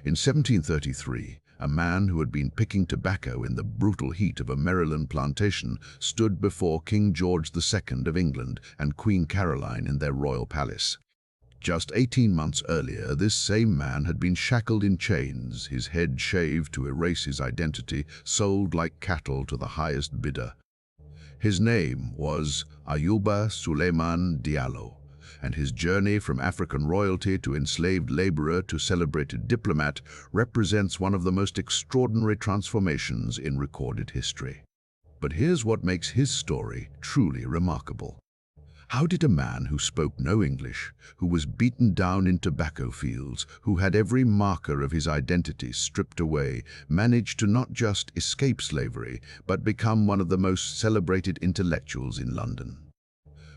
In 1733, a man who had been picking tobacco in the brutal heat of a Maryland plantation stood before King George II of England and Queen Caroline in their royal palace. Just 18 months earlier, this same man had been shackled in chains, his head shaved to erase his identity, sold like cattle to the highest bidder. His name was Ayuba Suleiman Diallo, and his journey from African royalty to enslaved laborer to celebrated diplomat represents one of the most extraordinary transformations in recorded history. But here's what makes his story truly remarkable. How did a man who spoke no English, who was beaten down in tobacco fields, who had every marker of his identity stripped away, manage to not just escape slavery, but become one of the most celebrated intellectuals in London?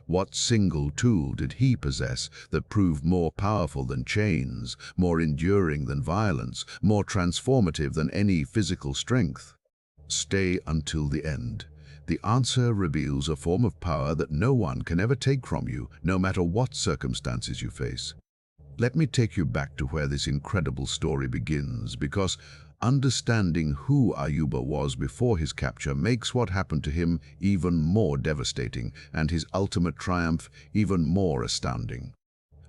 What single tool did he possess that proved more powerful than chains, more enduring than violence, more transformative than any physical strength? Stay until the end. The answer reveals a form of power that no one can ever take from you, no matter what circumstances you face. Let me take you back to where this incredible story begins, because understanding who Ayuba was before his capture makes what happened to him even more devastating, and his ultimate triumph even more astounding.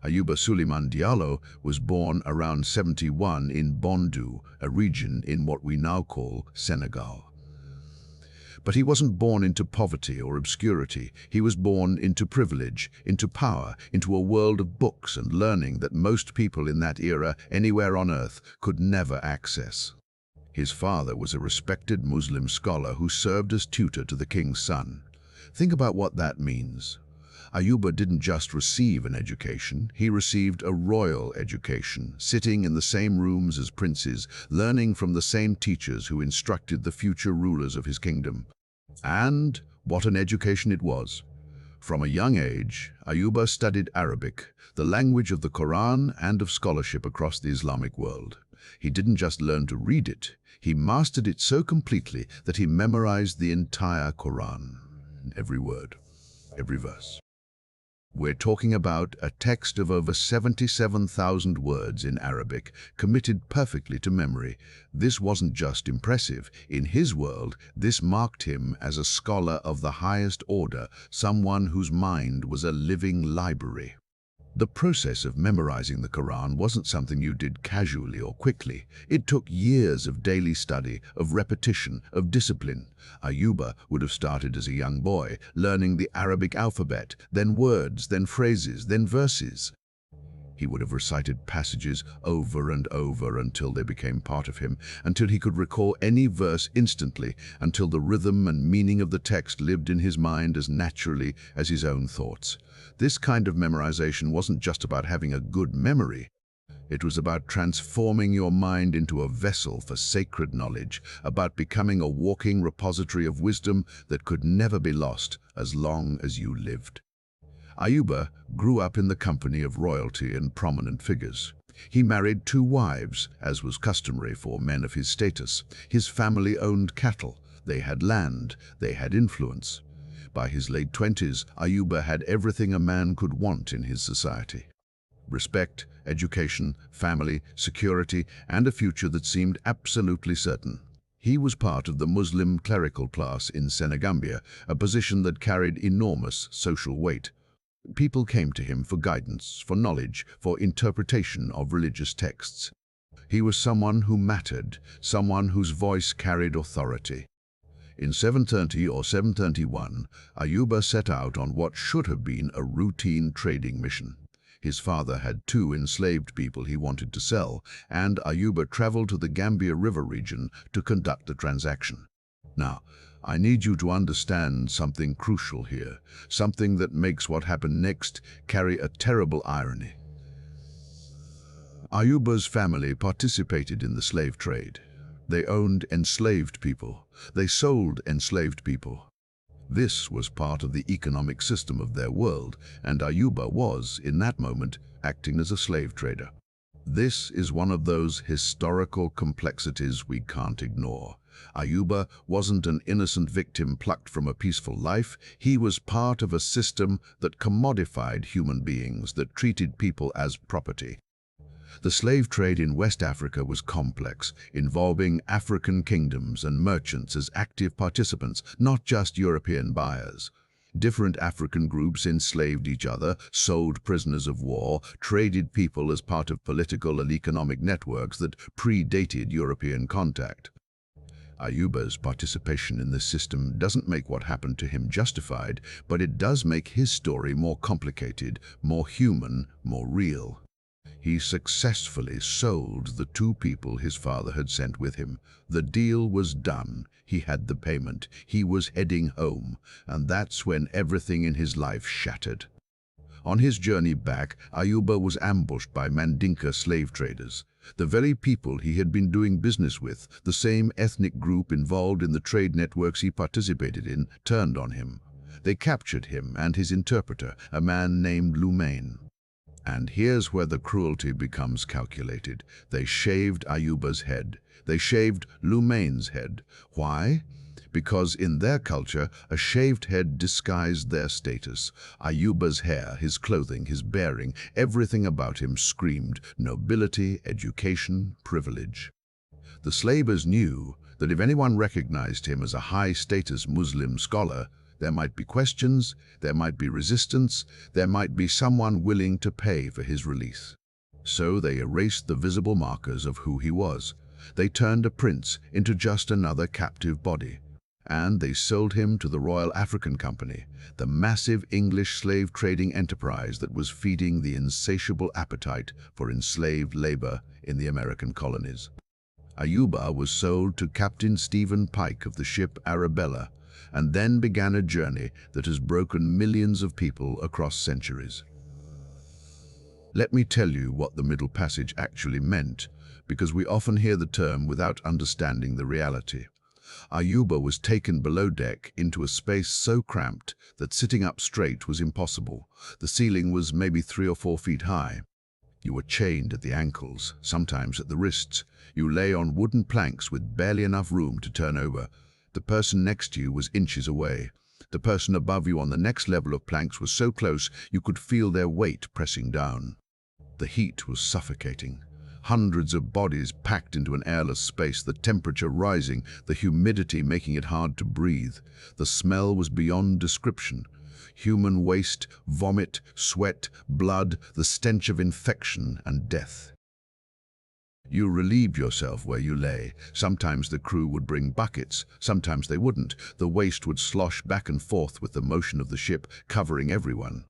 Ayuba Suleiman Diallo was born around 71 in Bondu, a region in what we now call Senegal. But he wasn't born into poverty or obscurity. He was born into privilege, into power, into a world of books and learning that most people in that era, anywhere on earth, could never access. His father was a respected Muslim scholar who served as tutor to the king's son. Think about what that means. Ayuba didn't just receive an education, he received a royal education, sitting in the same rooms as princes, learning from the same teachers who instructed the future rulers of his kingdom. And what an education it was. From a young age, Ayuba studied Arabic, the language of the Quran and of scholarship across the Islamic world. He didn't just learn to read it, he mastered it so completely that he memorized the entire Quran, every word, every verse. We're talking about a text of over 77,000 words in Arabic, committed perfectly to memory. This wasn't just impressive. In his world, this marked him as a scholar of the highest order, someone whose mind was a living library. The process of memorizing the Quran wasn't something you did casually or quickly. It took years of daily study, of repetition, of discipline. Ayuba would have started as a young boy, learning the Arabic alphabet, then words, then phrases, then verses. He would have recited passages over and over until they became part of him, until he could recall any verse instantly, until the rhythm and meaning of the text lived in his mind as naturally as his own thoughts. This kind of memorization wasn't just about having a good memory. It was about transforming your mind into a vessel for sacred knowledge, about becoming a walking repository of wisdom that could never be lost as long as you lived. Ayuba grew up in the company of royalty and prominent figures. He married 2 wives, as was customary for men of his status. His family owned cattle, they had land, they had influence. By his late 20s, Ayuba had everything a man could want in his society. Respect, education, family, security, and a future that seemed absolutely certain. He was part of the Muslim clerical class in Senegambia, a position that carried enormous social weight. People came to him for guidance, for knowledge, for interpretation of religious texts. He was someone who mattered, someone whose voice carried authority. In 730 or 731, Ayuba set out on what should have been a routine trading mission. His father had 2 enslaved people he wanted to sell, and Ayuba traveled to the Gambia River region to conduct the transaction. Now, I need you to understand something crucial here, something that makes what happened next carry a terrible irony. Ayuba's family participated in the slave trade. They owned enslaved people. They sold enslaved people. This was part of the economic system of their world, and Ayuba was, in that moment, acting as a slave trader. This is one of those historical complexities we can't ignore. Ayuba wasn't an innocent victim plucked from a peaceful life. He was part of a system that commodified human beings, that treated people as property. The slave trade in West Africa was complex, involving African kingdoms and merchants as active participants, not just European buyers. Different African groups enslaved each other, sold prisoners of war, traded people as part of political and economic networks that predated European contact. Ayuba's participation in this system doesn't make what happened to him justified, but it does make his story more complicated, more human, more real. He successfully sold the two people his father had sent with him. The deal was done. He had the payment. He was heading home, and that's when everything in his life shattered. On his journey back, Ayuba was ambushed by Mandinka slave traders. The very people he had been doing business with, the same ethnic group involved in the trade networks he participated in, turned on him. They captured him and his interpreter, a man named Suleiman. And here's where the cruelty becomes calculated. They shaved Ayuba's head. They shaved Suleiman's head. Why? Because in their culture, a shaved head disguised their status. Ayuba's hair, his clothing, his bearing, everything about him screamed nobility, education, privilege. The slavers knew that if anyone recognized him as a high-status Muslim scholar, there might be questions, there might be resistance, there might be someone willing to pay for his release. So they erased the visible markers of who he was. They turned a prince into just another captive body. And they sold him to the Royal African Company, the massive English slave trading enterprise that was feeding the insatiable appetite for enslaved labor in the American colonies. Ayuba was sold to Captain Stephen Pike of the ship Arabella, and then began a journey that has broken millions of people across centuries. Let me tell you what the Middle Passage actually meant, because we often hear the term without understanding the reality. Ayuba was taken below deck into a space so cramped that sitting up straight was impossible. The ceiling was maybe 3 or 4 feet high. You were chained at the ankles, sometimes at the wrists. You lay on wooden planks with barely enough room to turn over. The person next to you was inches away. The person above you on the next level of planks was so close you could feel their weight pressing down. The heat was suffocating. Hundreds of bodies packed into an airless space, the temperature rising, the humidity making it hard to breathe. The smell was beyond description. Human waste, vomit, sweat, blood, the stench of infection and death. You relieved yourself where you lay. Sometimes the crew would bring buckets, sometimes they wouldn't. The waste would slosh back and forth with the motion of the ship, covering everyone.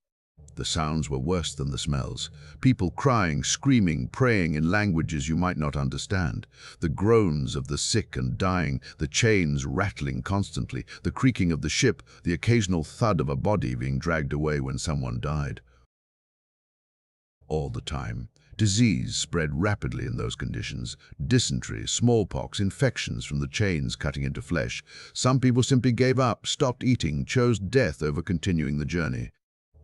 The sounds were worse than the smells. People crying, screaming, praying in languages you might not understand. The groans of the sick and dying, the chains rattling constantly, the creaking of the ship, the occasional thud of a body being dragged away when someone died. All the time. Disease spread rapidly in those conditions. Dysentery, smallpox, infections from the chains cutting into flesh. Some people simply gave up, stopped eating, chose death over continuing the journey.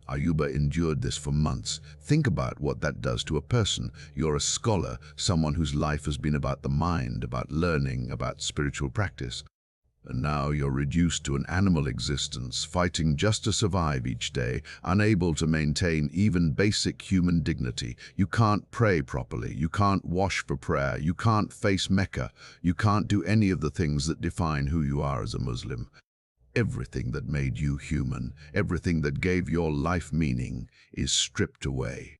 Ayuba endured this for months. Think about what that does to a person. You're a scholar, someone whose life has been about the mind, about learning, about spiritual practice. And now you're reduced to an animal existence, fighting just to survive each day, unable to maintain even basic human dignity. You can't pray properly, you can't wash for prayer, you can't face Mecca, you can't do any of the things that define who you are as a Muslim. Everything that made you human, everything that gave your life meaning, is stripped away.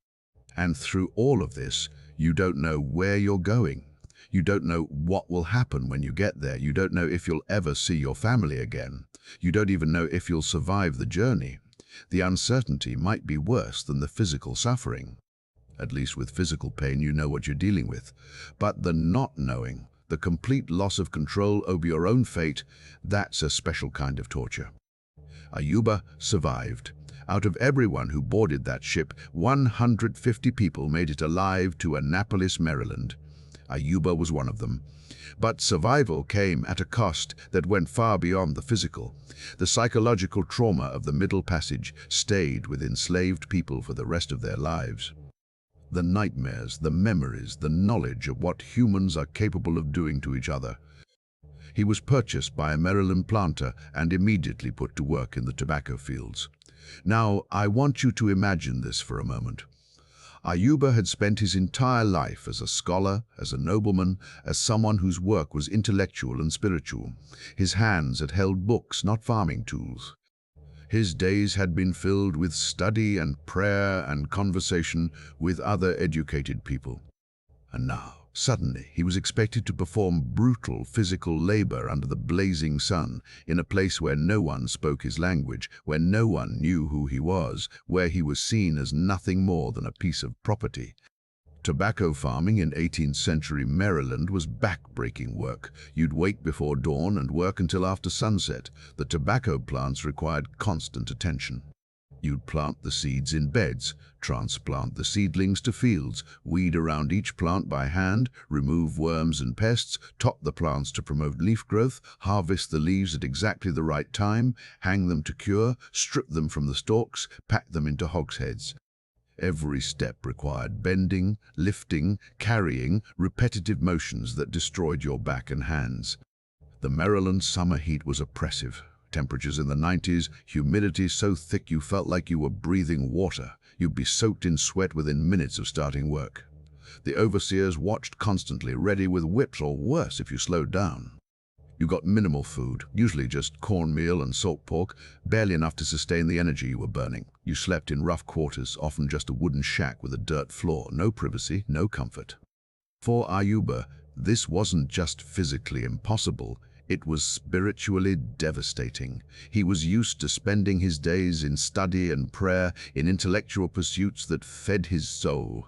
And through all of this, you don't know where you're going. You don't know what will happen when you get there. You don't know if you'll ever see your family again. You don't even know if you'll survive the journey. The uncertainty might be worse than the physical suffering. At least with physical pain, you know what you're dealing with. But the not knowing, the complete loss of control over your own fate, that's a special kind of torture. Ayuba survived. Out of everyone who boarded that ship, 150 people made it alive to Annapolis, Maryland. Ayuba was one of them. But survival came at a cost that went far beyond the physical. The psychological trauma of the Middle Passage stayed with enslaved people for the rest of their lives. The nightmares, the memories, the knowledge of what humans are capable of doing to each other. He was purchased by a Maryland planter and immediately put to work in the tobacco fields. Now, I want you to imagine this for a moment. Ayuba had spent his entire life as a scholar, as a nobleman, as someone whose work was intellectual and spiritual. His hands had held books, not farming tools. His days had been filled with study and prayer and conversation with other educated people. And now, suddenly, he was expected to perform brutal physical labor under the blazing sun, in a place where no one spoke his language, where no one knew who he was, where he was seen as nothing more than a piece of property. Tobacco farming in 18th century Maryland was back-breaking work. You'd wake before dawn and work until after sunset. The tobacco plants required constant attention. You'd plant the seeds in beds, transplant the seedlings to fields, weed around each plant by hand, remove worms and pests, top the plants to promote leaf growth, harvest the leaves at exactly the right time, hang them to cure, strip them from the stalks, pack them into hogsheads. Every step required bending, lifting, carrying, repetitive motions that destroyed your back and hands. The Maryland summer heat was oppressive. Temperatures in the 90s, humidity so thick you felt like you were breathing water. You'd be soaked in sweat within minutes of starting work. The overseers watched constantly, ready with whips or worse if you slowed down. You got minimal food, usually just cornmeal and salt pork, barely enough to sustain the energy you were burning. You slept in rough quarters, often just a wooden shack with a dirt floor, no privacy, no comfort. For Ayuba, this wasn't just physically impossible, it was spiritually devastating. He was used to spending his days in study and prayer, in intellectual pursuits that fed his soul.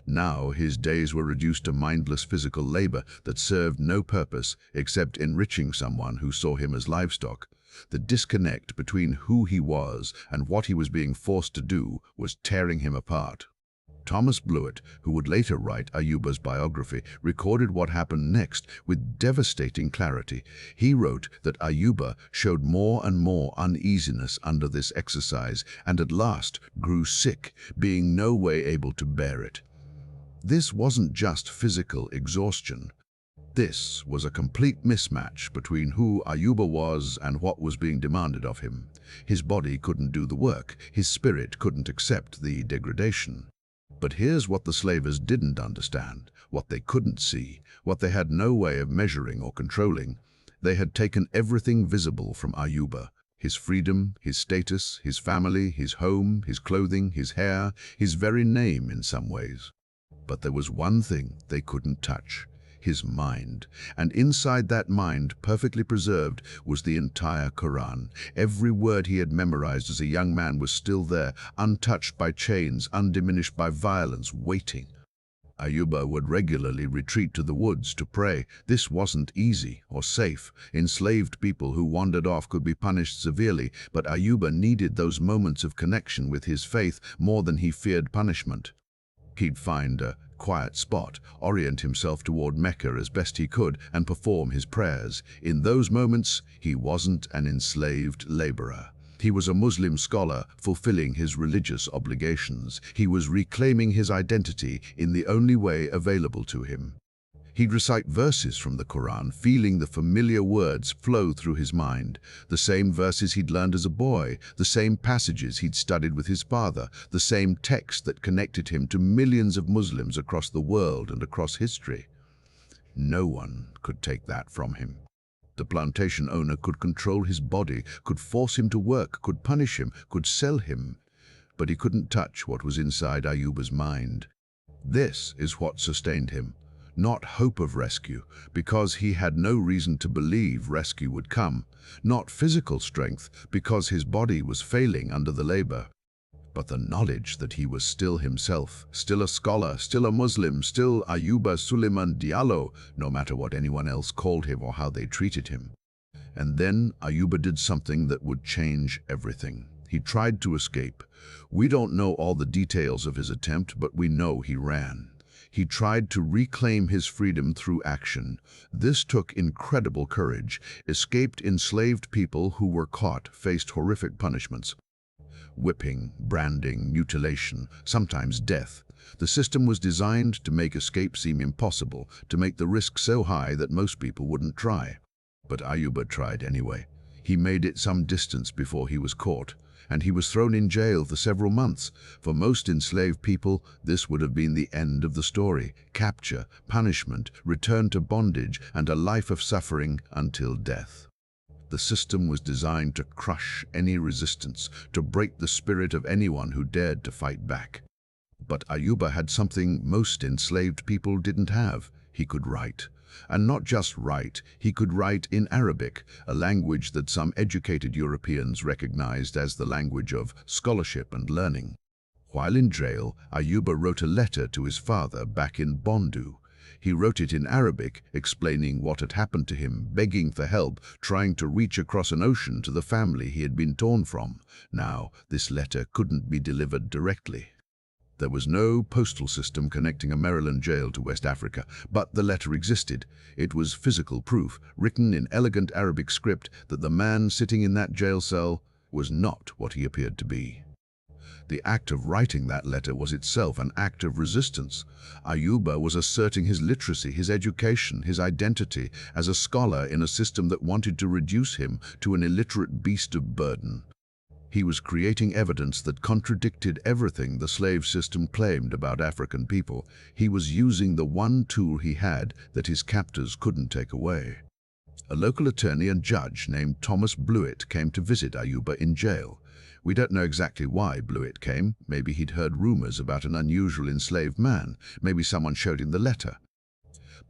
Now his days were reduced to mindless physical labor that served no purpose except enriching someone who saw him as livestock. The disconnect between who he was and what he was being forced to do was tearing him apart. Thomas Blewett, who would later write Ayuba's biography, recorded what happened next with devastating clarity. He wrote that Ayuba showed more and more uneasiness under this exercise and at last grew sick, being no way able to bear it. This wasn't just physical exhaustion. This was a complete mismatch between who Ayuba was and what was being demanded of him. His body couldn't do the work, his spirit couldn't accept the degradation. But here's what the slavers didn't understand, what they couldn't see, what they had no way of measuring or controlling. They had taken everything visible from Ayuba: his freedom, his status, his family, his home, his clothing, his hair, his very name in some ways. But there was one thing they couldn't touch: his mind. And inside that mind, perfectly preserved, was the entire Quran. Every word he had memorized as a young man was still there, untouched by chains, undiminished by violence, waiting. Ayuba would regularly retreat to the woods to pray. This wasn't easy or safe. Enslaved people who wandered off could be punished severely, but Ayuba needed those moments of connection with his faith more than he feared punishment. He'd find a quiet spot, orient himself toward Mecca as best he could, and perform his prayers. In those moments, he wasn't an enslaved laborer. He was a Muslim scholar fulfilling his religious obligations. He was reclaiming his identity in the only way available to him. He'd recite verses from the Quran, feeling the familiar words flow through his mind, the same verses he'd learned as a boy, the same passages he'd studied with his father, the same text that connected him to millions of Muslims across the world and across history. No one could take that from him. The plantation owner could control his body, could force him to work, could punish him, could sell him, but he couldn't touch what was inside Ayuba's mind. This is what sustained him. Not hope of rescue, because he had no reason to believe rescue would come. Not physical strength, because his body was failing under the labor. But the knowledge that he was still himself, still a scholar, still a Muslim, still Ayuba Suleiman Diallo, no matter what anyone else called him or how they treated him. And then Ayuba did something that would change everything. He tried to escape. We don't know all the details of his attempt, but we know he ran. He tried to reclaim his freedom through action. This took incredible courage. Escaped enslaved people who were caught faced horrific punishments. Whipping, branding, mutilation, sometimes death. The system was designed to make escape seem impossible, to make the risk so high that most people wouldn't try. But Ayuba tried anyway. He made it some distance before he was caught. and he was thrown in jail for several months. For most enslaved people, this would have been the end of the story: capture, punishment, return to bondage, and a life of suffering until death. The system was designed to crush any resistance, to break the spirit of anyone who dared to fight back. But Ayuba had something most enslaved people didn't have. He could write. And not just write, he could write in Arabic, a language that some educated Europeans recognized as the language of scholarship and learning. While in jail, Ayuba wrote a letter to his father back in Bondu. He wrote it in Arabic, explaining what had happened to him, begging for help, trying to reach across an ocean to the family he had been torn from. Now, this letter couldn't be delivered directly. There was no postal system connecting a Maryland jail to West Africa, but the letter existed. It was physical proof, written in elegant Arabic script, that the man sitting in that jail cell was not what he appeared to be. The act of writing that letter was itself an act of resistance. Ayuba was asserting his literacy, his education, his identity as a scholar in a system that wanted to reduce him to an illiterate beast of burden. He was creating evidence that contradicted everything the slave system claimed about African people. He was using the one tool he had that his captors couldn't take away. A local attorney and judge named Thomas Blewett came to visit Ayuba in jail. We don't know exactly why Blewett came. Maybe he'd heard rumors about an unusual enslaved man. Maybe someone showed him the letter.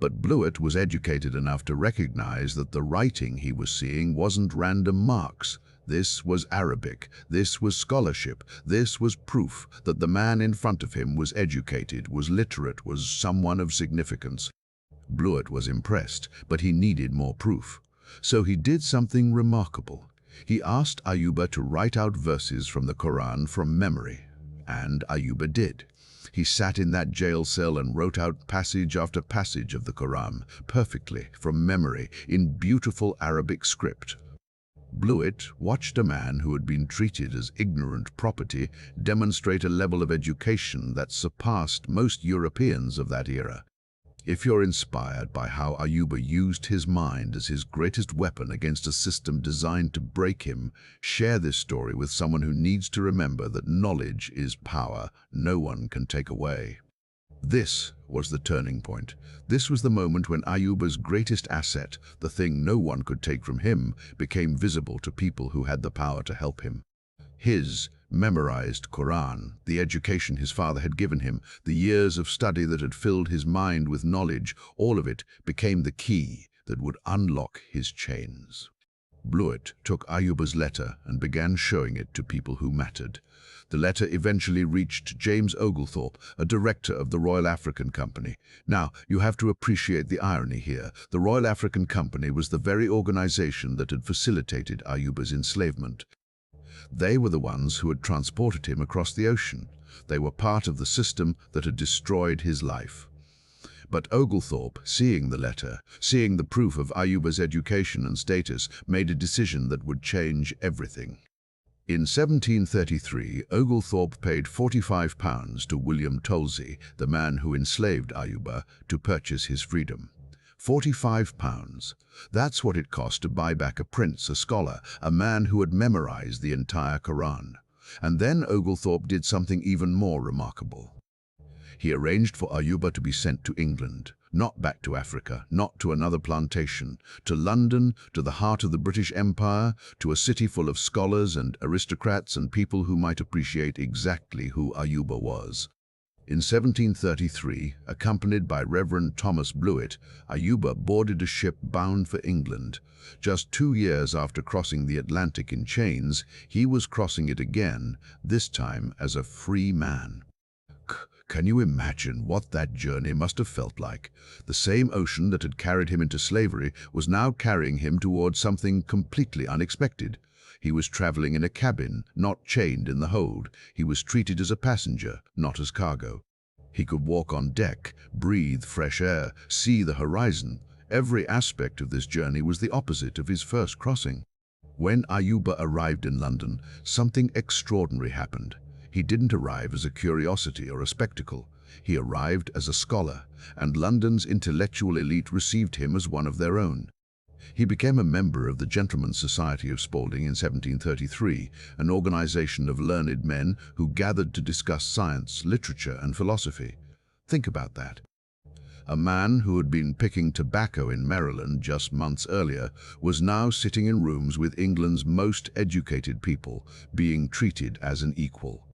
But Blewett was educated enough to recognize that the writing he was seeing wasn't random marks. This was Arabic. This was scholarship. This was proof that the man in front of him was educated, was literate, was someone of significance. Blewett was impressed, but he needed more proof. So he did something remarkable. He asked Ayuba to write out verses from the Quran from memory, and Ayuba did. He sat in that jail cell and wrote out passage after passage of the Quran, perfectly, from memory, in beautiful Arabic script. Blewett watched a man who had been treated as ignorant property demonstrate a level of education that surpassed most Europeans of that era. If you're inspired by how Ayuba used his mind as his greatest weapon against a system designed to break him, share this story with someone who needs to remember that knowledge is power no one can take away. This was the turning point. This was the moment when Ayuba's greatest asset, the thing no one could take from him, became visible to people who had the power to help him. His memorized Quran, the education his father had given him, the years of study that had filled his mind with knowledge, all of it became the key that would unlock his chains. Blewett took Ayuba's letter and began showing it to people who mattered. The letter eventually reached James Oglethorpe, a director of the Royal African Company. Now, you have to appreciate the irony here. The Royal African Company was the very organization that had facilitated Ayuba's enslavement. They were the ones who had transported him across the ocean. They were part of the system that had destroyed his life. But Oglethorpe, seeing the letter, seeing the proof of Ayuba's education and status, made a decision that would change everything. In 1733, Oglethorpe paid £45 to William Tolsey, the man who enslaved Ayuba, to purchase his freedom. £45. That's what it cost to buy back a prince, a scholar, a man who had memorized the entire Quran. And then Oglethorpe did something even more remarkable. He arranged for Ayuba to be sent to England, not back to Africa, not to another plantation, to London, to the heart of the British Empire, to a city full of scholars and aristocrats and people who might appreciate exactly who Ayuba was. In 1733, accompanied by Reverend Thomas Blewett, Ayuba boarded a ship bound for England. Just 2 years after crossing the Atlantic in chains, he was crossing it again, this time as a free man. Can you imagine what that journey must have felt like? The same ocean that had carried him into slavery was now carrying him towards something completely unexpected. He was traveling in a cabin, not chained in the hold. He was treated as a passenger, not as cargo. He could walk on deck, breathe fresh air, see the horizon. Every aspect of this journey was the opposite of his first crossing. When Ayuba arrived in London, something extraordinary happened. He didn't arrive as a curiosity or a spectacle. He arrived as a scholar, and London's intellectual elite received him as one of their own. He became a member of the Gentlemen's Society of Spalding in 1733, an organization of learned men who gathered to discuss science, literature, and philosophy. Think about that. A man who had been picking tobacco in Maryland just months earlier was now sitting in rooms with England's most educated people, being treated as an equal.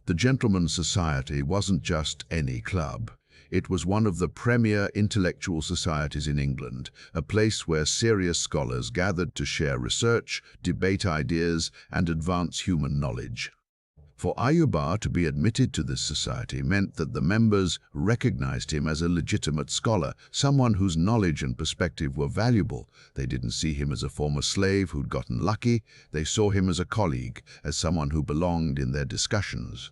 The Gentlemen's Society wasn't just any club. It was one of the premier intellectual societies in England, a place where serious scholars gathered to share research, debate ideas, and advance human knowledge. For Ayuba to be admitted to this society meant that the members recognized him as a legitimate scholar, someone whose knowledge and perspective were valuable. They didn't see him as a former slave who'd gotten lucky. They saw him as a colleague, as someone who belonged in their discussions.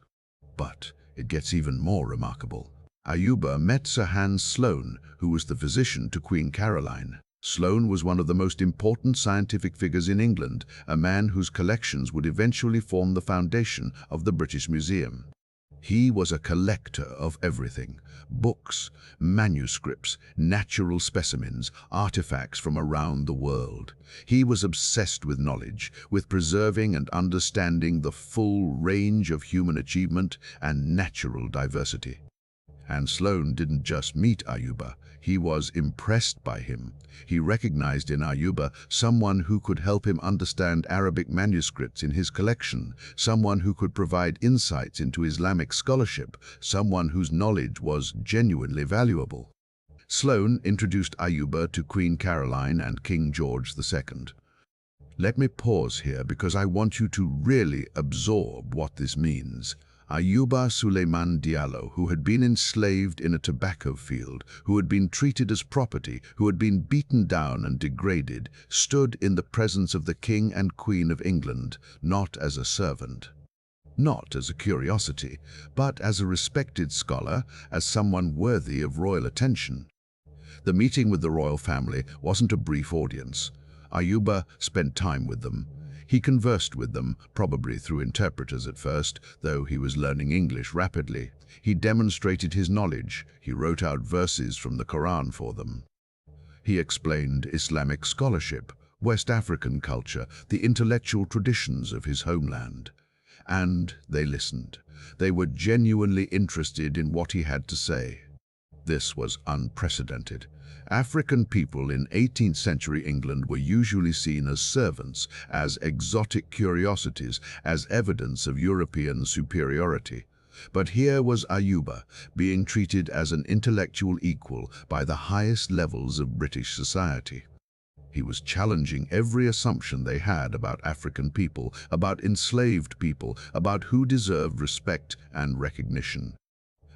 But it gets even more remarkable. Ayuba met Sir Hans Sloane, who was the physician to Queen Caroline. Sloane was one of the most important scientific figures in England, a man whose collections would eventually form the foundation of the British Museum. He was a collector of everything: books, manuscripts, natural specimens, artifacts from around the world. He was obsessed with knowledge, with preserving and understanding the full range of human achievement and natural diversity. And Sloane didn't just meet Ayuba, he was impressed by him. He recognized in Ayuba someone who could help him understand Arabic manuscripts in his collection, someone who could provide insights into Islamic scholarship, someone whose knowledge was genuinely valuable. Sloane introduced Ayuba to Queen Caroline and King George II. Let me pause here because I want you to really absorb what this means. Ayuba Suleiman Diallo, who had been enslaved in a tobacco field, who had been treated as property, who had been beaten down and degraded, stood in the presence of the King and Queen of England, not as a servant, not as a curiosity, but as a respected scholar, as someone worthy of royal attention. The meeting with the royal family wasn't a brief audience. Ayuba spent time with them. He conversed with them, probably through interpreters at first, though he was learning English rapidly. He demonstrated his knowledge. He wrote out verses from the Quran for them. He explained Islamic scholarship, West African culture, the intellectual traditions of his homeland. And they listened. They were genuinely interested in what he had to say. This was unprecedented. African people in 18th century England were usually seen as servants, as exotic curiosities, as evidence of European superiority. But here was Ayuba, being treated as an intellectual equal by the highest levels of British society. He was challenging every assumption they had about African people, about enslaved people, about who deserved respect and recognition.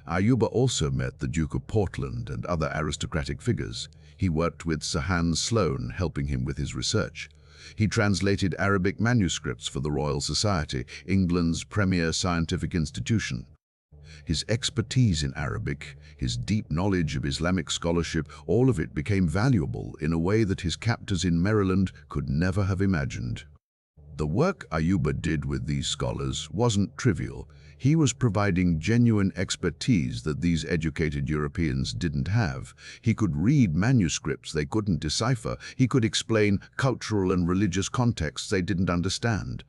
Ayuba also met the Duke of Portland and other aristocratic figures. He worked with Sir Hans Sloane, helping him with his research. He translated Arabic manuscripts for the Royal Society, England's premier scientific institution. His expertise in Arabic, his deep knowledge of Islamic scholarship, all of it became valuable in a way that his captors in Maryland could never have imagined. The work Ayuba did with these scholars wasn't trivial. He was providing genuine expertise that these educated Europeans didn't have. He could read manuscripts they couldn't decipher. He could explain cultural and religious contexts they didn't understand.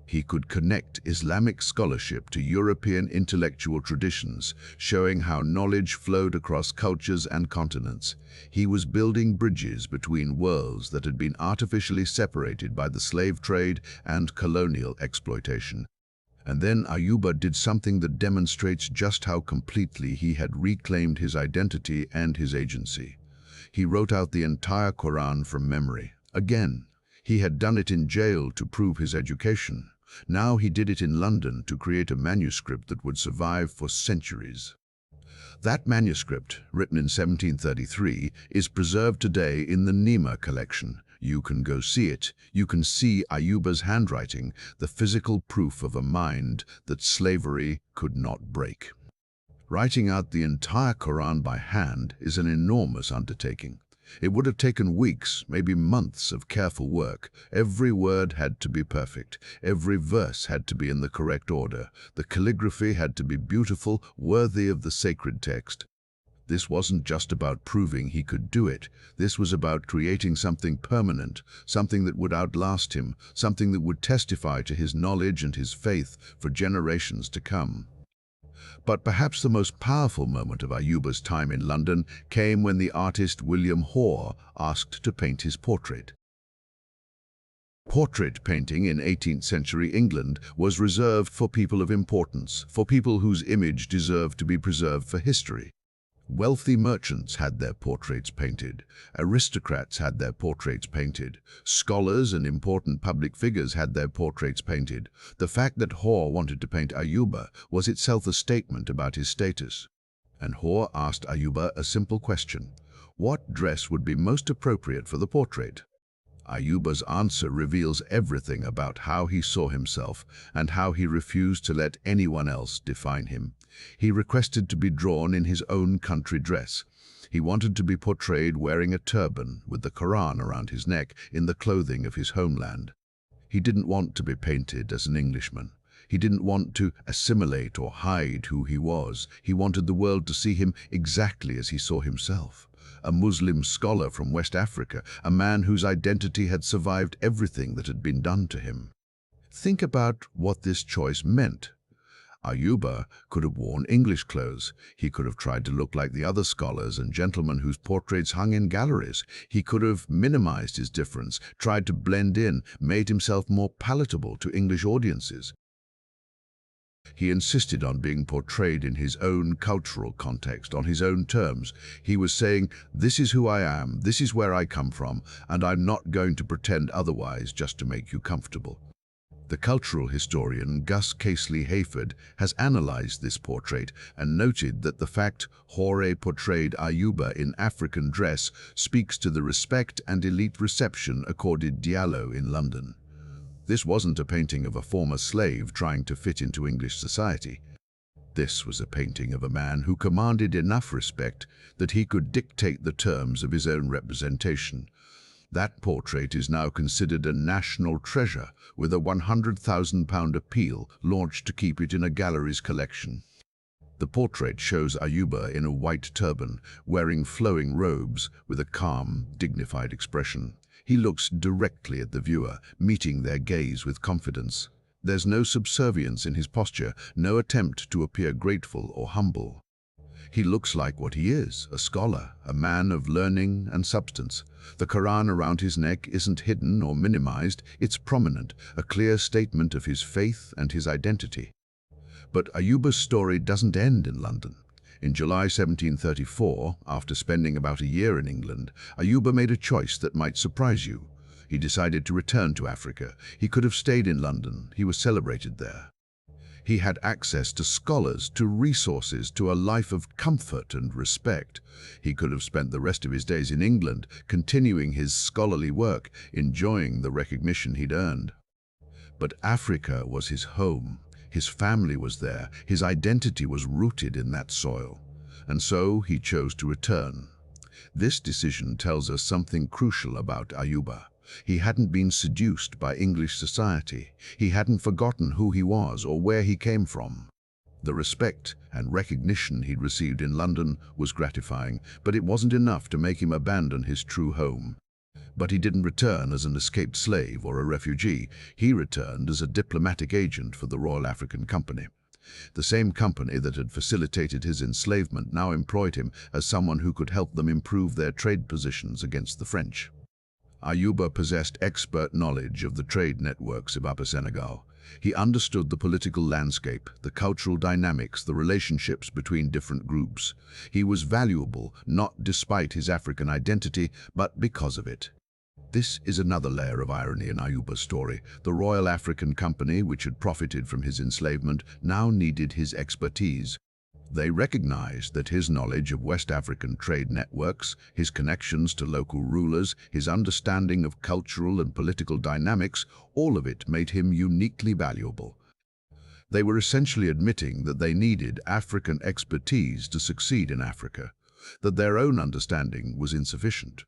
He could connect Islamic scholarship to European intellectual traditions, showing how knowledge flowed across cultures and continents. He was building bridges between worlds that had been artificially separated by the slave trade and colonial exploitation. And then Ayuba did something that demonstrates just how completely he had reclaimed his identity and his agency. He wrote out the entire Quran from memory. Again, he had done it in jail to prove his education. Now he did it in London to create a manuscript that would survive for centuries. That manuscript, written in 1733, is preserved today in the Nema collection. You can go see it. You can see Ayuba's handwriting, the physical proof of a mind that slavery could not break. Writing out the entire Quran by hand is an enormous undertaking. It would have taken weeks, maybe months of careful work. Every word had to be perfect. Every verse had to be in the correct order. The calligraphy had to be beautiful, worthy of the sacred text. This wasn't just about proving he could do it. This was about creating something permanent, something that would outlast him, something that would testify to his knowledge and his faith for generations to come. But perhaps the most powerful moment of Ayuba's time in London came when the artist William Hoare asked to paint his portrait. Portrait painting in 18th century England was reserved for people of importance, for people whose image deserved to be preserved for history. Wealthy merchants had their portraits painted, aristocrats had their portraits painted, scholars and important public figures had their portraits painted. The fact that Hoare wanted to paint Ayuba was itself a statement about his status. And Hoare asked Ayuba a simple question: what dress would be most appropriate for the portrait? Ayuba's answer reveals everything about how he saw himself and how he refused to let anyone else define him. He requested to be drawn in his own country dress. He wanted to be portrayed wearing a turban with the Quran around his neck in the clothing of his homeland. He didn't want to be painted as an Englishman. He didn't want to assimilate or hide who he was. He wanted the world to see him exactly as he saw himself. A Muslim scholar from West Africa, a man whose identity had survived everything that had been done to him. Think about what this choice meant. Ayuba could have worn English clothes. He could have tried to look like the other scholars and gentlemen whose portraits hung in galleries. He could have minimized his difference, tried to blend in, made himself more palatable to English audiences. He insisted on being portrayed in his own cultural context, on his own terms. He was saying, "This is who I am, this is where I come from, and I'm not going to pretend otherwise just to make you comfortable." The cultural historian Gus Casely-Hayford has analyzed this portrait and noted that the fact Hoare portrayed Ayuba in African dress speaks to the respect and elite reception accorded Diallo in London. This wasn't a painting of a former slave trying to fit into English society. This was a painting of a man who commanded enough respect that he could dictate the terms of his own representation. That portrait is now considered a national treasure, with a £100,000 appeal launched to keep it in a gallery's collection. The portrait shows Ayuba in a white turban, wearing flowing robes, with a calm, dignified expression. He looks directly at the viewer, meeting their gaze with confidence. There's no subservience in his posture, no attempt to appear grateful or humble. He looks like what he is, a scholar, a man of learning and substance. The Quran around his neck isn't hidden or minimized, it's prominent, a clear statement of his faith and his identity. But Ayuba's story doesn't end in London. In July 1734, after spending about a year in England, Ayuba made a choice that might surprise you. He decided to return to Africa. He could have stayed in London. He was celebrated there. He had access to scholars, to resources, to a life of comfort and respect. He could have spent the rest of his days in England, continuing his scholarly work, enjoying the recognition he'd earned. But Africa was his home. His family was there, his identity was rooted in that soil, and so he chose to return. This decision tells us something crucial about Ayuba. He hadn't been seduced by English society. He hadn't forgotten who he was or where he came from. The respect and recognition he'd received in London was gratifying, but it wasn't enough to make him abandon his true home. But he didn't return as an escaped slave or a refugee. He returned as a diplomatic agent for the Royal African Company. The same company that had facilitated his enslavement now employed him as someone who could help them improve their trade positions against the French. Ayuba possessed expert knowledge of the trade networks of Upper Senegal. He understood the political landscape, the cultural dynamics, the relationships between different groups. He was valuable, not despite his African identity, but because of it. This is another layer of irony in Ayuba's story. The Royal African Company, which had profited from his enslavement, now needed his expertise. They recognized that his knowledge of West African trade networks, his connections to local rulers, his understanding of cultural and political dynamics, all of it made him uniquely valuable. They were essentially admitting that they needed African expertise to succeed in Africa, that their own understanding was insufficient.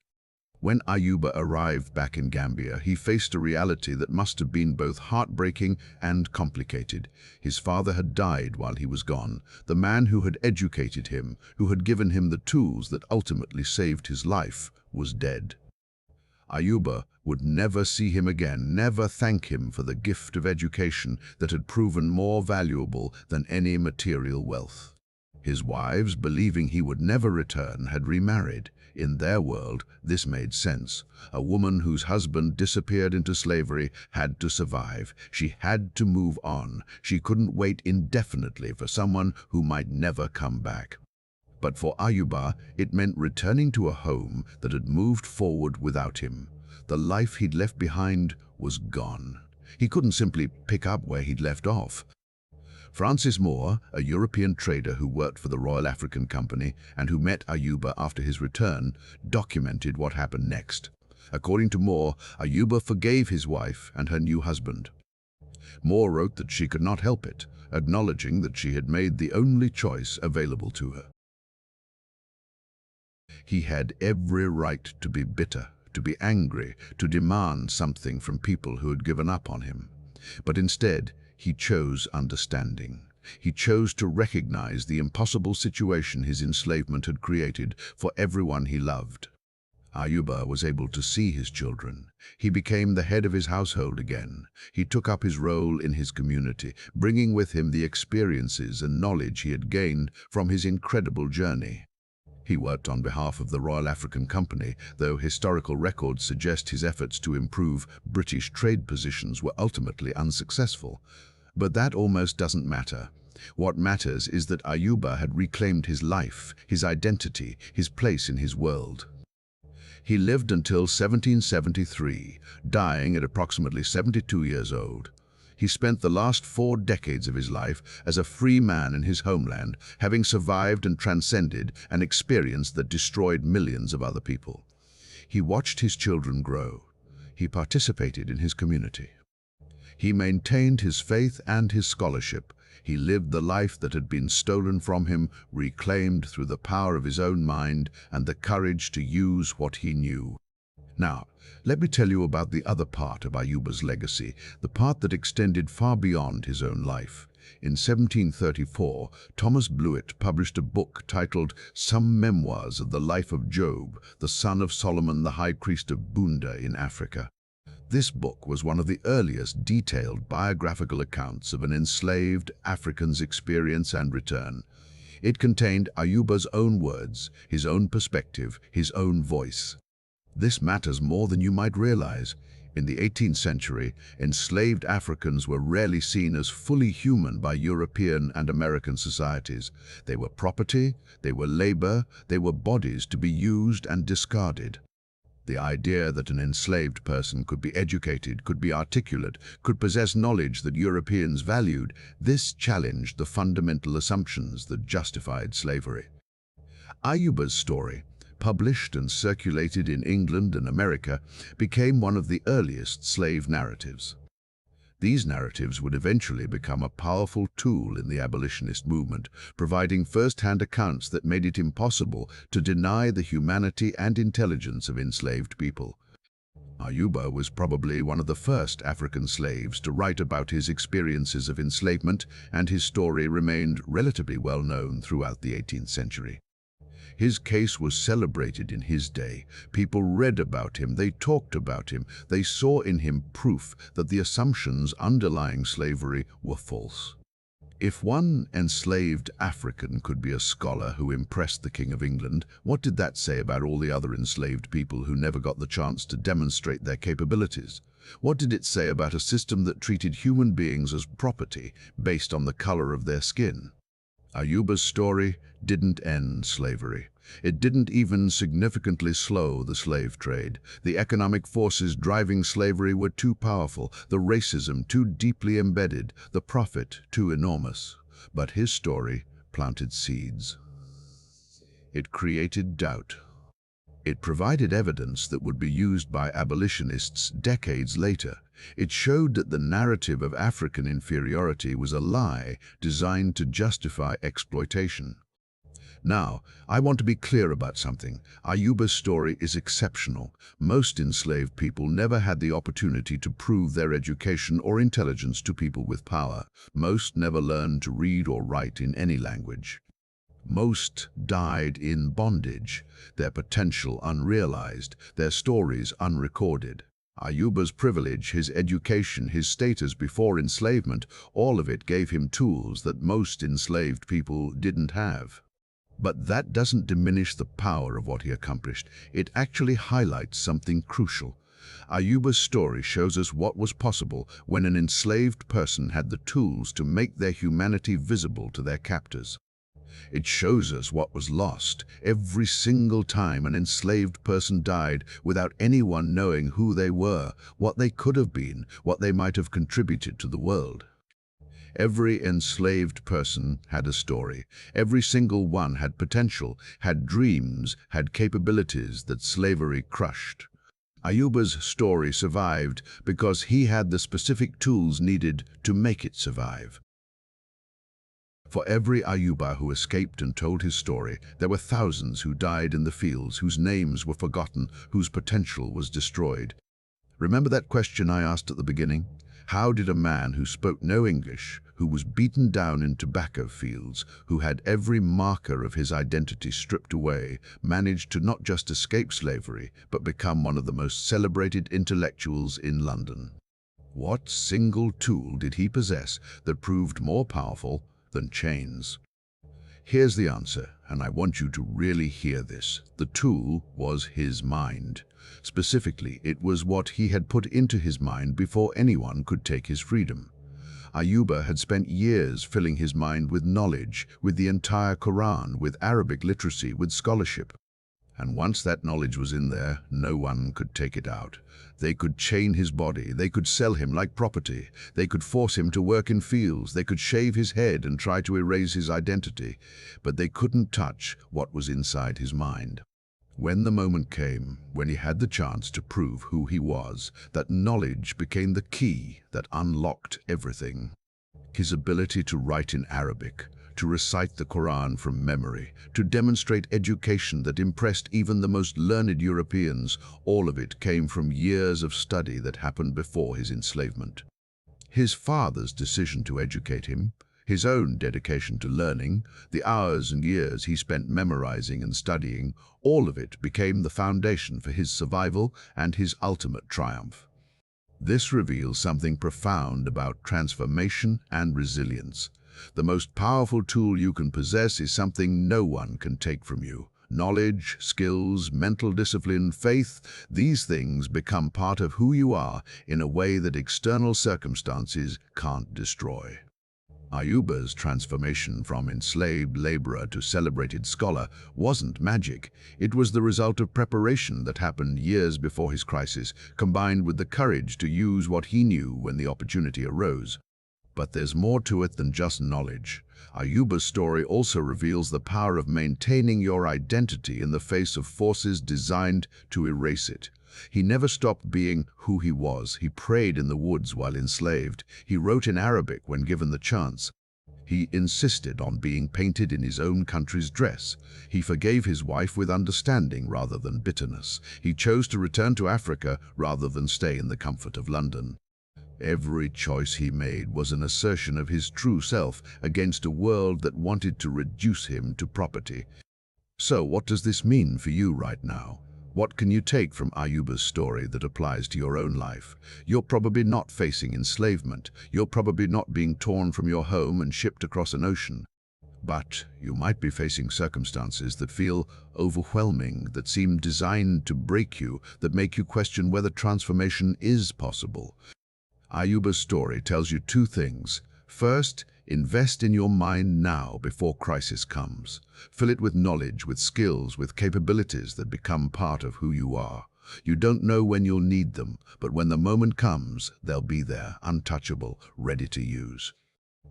When Ayuba arrived back in Gambia, he faced a reality that must have been both heartbreaking and complicated. His father had died while he was gone. The man who had educated him, who had given him the tools that ultimately saved his life, was dead. Ayuba would never see him again, never thank him for the gift of education that had proven more valuable than any material wealth. His wives, believing he would never return, had remarried. In their world, this made sense. A woman whose husband disappeared into slavery had to survive. She had to move on. She couldn't wait indefinitely for someone who might never come back. But for Ayuba, it meant returning to a home that had moved forward without him. The life he'd left behind was gone. He couldn't simply pick up where he'd left off. Francis Moore, a European trader who worked for the Royal African Company and who met Ayuba after his return, documented what happened next. According to Moore, Ayuba forgave his wife and her new husband. Moore wrote that she could not help it, acknowledging that she had made the only choice available to her. He had every right to be bitter, to be angry, to demand something from people who had given up on him. But instead, he chose understanding. He chose to recognize the impossible situation his enslavement had created for everyone he loved. Ayuba was able to see his children. He became the head of his household again. He took up his role in his community, bringing with him the experiences and knowledge he had gained from his incredible journey. He worked on behalf of the Royal African Company, though historical records suggest his efforts to improve British trade positions were ultimately unsuccessful. But that almost doesn't matter. What matters is that Ayuba had reclaimed his life, his identity, his place in his world. He lived until 1773, dying at approximately 72 years old. He spent the last 4 decades of his life as a free man in his homeland, having survived and transcended an experience that destroyed millions of other people. He watched his children grow. He participated in his community. He maintained his faith and his scholarship. He lived the life that had been stolen from him, reclaimed through the power of his own mind and the courage to use what he knew. Now, let me tell you about the other part of Ayuba's legacy, the part that extended far beyond his own life. In 1734, Thomas Blewett published a book titled Some Memoirs of the Life of Job, the son of Solomon, the high priest of Bunda in Africa. This book was one of the earliest detailed biographical accounts of an enslaved African's experience and return. It contained Ayuba's own words, his own perspective, his own voice. This matters more than you might realize. In the 18th century, enslaved Africans were rarely seen as fully human by European and American societies. They were property, they were labor, they were bodies to be used and discarded. The idea that an enslaved person could be educated, could be articulate, could possess knowledge that Europeans valued, this challenged the fundamental assumptions that justified slavery. Ayuba's story, published and circulated in England and America, became one of the earliest slave narratives. These narratives would eventually become a powerful tool in the abolitionist movement, providing first-hand accounts that made it impossible to deny the humanity and intelligence of enslaved people. Ayuba was probably one of the first African slaves to write about his experiences of enslavement, and his story remained relatively well known throughout the 18th century. His case was celebrated in his day. People read about him, they talked about him, they saw in him proof that the assumptions underlying slavery were false. If one enslaved African could be a scholar who impressed the King of England, what did that say about all the other enslaved people who never got the chance to demonstrate their capabilities? What did it say about a system that treated human beings as property based on the color of their skin? Ayuba's story didn't end slavery. It didn't even significantly slow the slave trade. The economic forces driving slavery were too powerful, the racism too deeply embedded, the profit too enormous. But his story planted seeds. It created doubt. It provided evidence that would be used by abolitionists decades later. It showed that the narrative of African inferiority was a lie designed to justify exploitation. Now, I want to be clear about something. Ayuba's story is exceptional. Most enslaved people never had the opportunity to prove their education or intelligence to people with power. Most never learned to read or write in any language. Most died in bondage, their potential unrealized, their stories unrecorded. Ayuba's privilege, his education, his status before enslavement, all of it gave him tools that most enslaved people didn't have. But that doesn't diminish the power of what he accomplished. It actually highlights something crucial. Ayuba's story shows us what was possible when an enslaved person had the tools to make their humanity visible to their captors. It shows us what was lost every single time an enslaved person died without anyone knowing who they were, what they could have been, what they might have contributed to the world. Every enslaved person had a story. Every single one had potential, had dreams, had capabilities that slavery crushed. Ayuba's story survived because he had the specific tools needed to make it survive. For every Ayuba who escaped and told his story, there were thousands who died in the fields, whose names were forgotten, whose potential was destroyed. Remember that question I asked at the beginning? How did a man who spoke no English, who was beaten down in tobacco fields, who had every marker of his identity stripped away, manage to not just escape slavery, but become one of the most celebrated intellectuals in London? What single tool did he possess that proved more powerful than chains? Here's the answer, and I want you to really hear this. The tool was his mind. Specifically, it was what he had put into his mind before anyone could take his freedom. Ayuba had spent years filling his mind with knowledge, with the entire Quran, with Arabic literacy, with scholarship. And once that knowledge was in there, no one could take it out. They could chain his body, they could sell him like property, they could force him to work in fields, they could shave his head and try to erase his identity, but they couldn't touch what was inside his mind. When the moment came, when he had the chance to prove who he was, that knowledge became the key that unlocked everything. His ability to write in Arabic, to recite the Quran from memory, to demonstrate education that impressed even the most learned Europeans, all of it came from years of study that happened before his enslavement. His father's decision to educate him, his own dedication to learning, the hours and years he spent memorizing and studying, all of it became the foundation for his survival and his ultimate triumph. This reveals something profound about transformation and resilience. The most powerful tool you can possess is something no one can take from you. Knowledge, skills, mental discipline, faith, these things become part of who you are in a way that external circumstances can't destroy. Ayuba's transformation from enslaved laborer to celebrated scholar wasn't magic. It was the result of preparation that happened years before his crisis, combined with the courage to use what he knew when the opportunity arose. But there's more to it than just knowledge. Ayuba's story also reveals the power of maintaining your identity in the face of forces designed to erase it. He never stopped being who he was. He prayed in the woods while enslaved. He wrote in Arabic when given the chance. He insisted on being painted in his own country's dress. He forgave his wife with understanding rather than bitterness. He chose to return to Africa rather than stay in the comfort of London. Every choice he made was an assertion of his true self against a world that wanted to reduce him to property. So what does this mean for you right now? What can you take from Ayuba's story that applies to your own life? You're probably not facing enslavement. You're probably not being torn from your home and shipped across an ocean. But you might be facing circumstances that feel overwhelming, that seem designed to break you, that make you question whether transformation is possible. Ayuba's story tells you two things. First, invest in your mind now before crisis comes. Fill it with knowledge, with skills, with capabilities that become part of who you are. You don't know when you'll need them, but when the moment comes, they'll be there, untouchable, ready to use.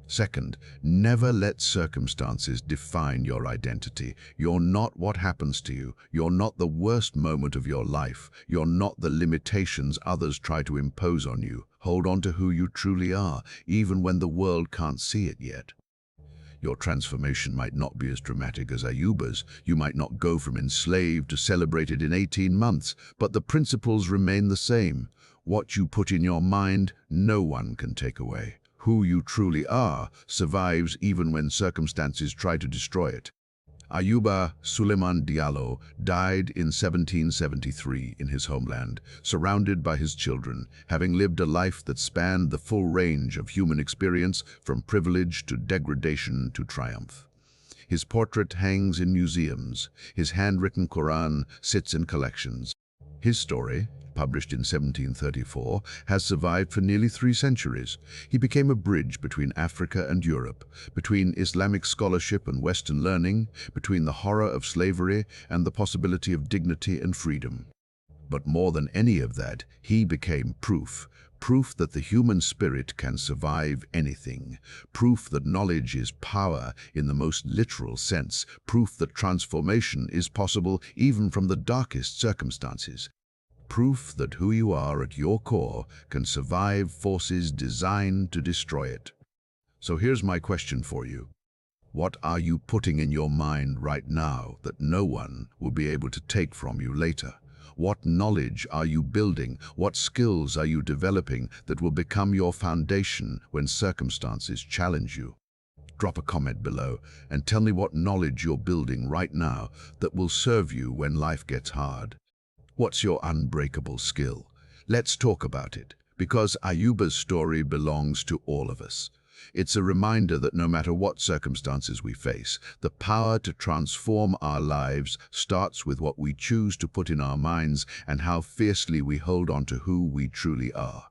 Second, never let circumstances define your identity. You're not what happens to you. You're not the worst moment of your life. You're not the limitations others try to impose on you. Hold on to who you truly are, even when the world can't see it yet. Your transformation might not be as dramatic as Ayuba's. You might not go from enslaved to celebrated in 18 months, but the principles remain the same. What you put in your mind, no one can take away. Who you truly are survives even when circumstances try to destroy it. Ayuba Suleiman Diallo died in 1773 in his homeland, surrounded by his children, having lived a life that spanned the full range of human experience from privilege to degradation to triumph. His portrait hangs in museums. His handwritten Quran sits in collections. His story, published in 1734, has survived for nearly 3 centuries. He became a bridge between Africa and Europe, between Islamic scholarship and Western learning, between the horror of slavery and the possibility of dignity and freedom. But more than any of that, he became proof that the human spirit can survive anything, proof that knowledge is power in the most literal sense, proof that transformation is possible even from the darkest circumstances. Proof that who you are at your core can survive forces designed to destroy it. So here's my question for you. What are you putting in your mind right now that no one will be able to take from you later? What knowledge are you building? What skills are you developing that will become your foundation when circumstances challenge you? Drop a comment below and tell me what knowledge you're building right now that will serve you when life gets hard. What's your unbreakable skill? Let's talk about it, because Ayuba's story belongs to all of us. It's a reminder that no matter what circumstances we face, the power to transform our lives starts with what we choose to put in our minds and how fiercely we hold on to who we truly are.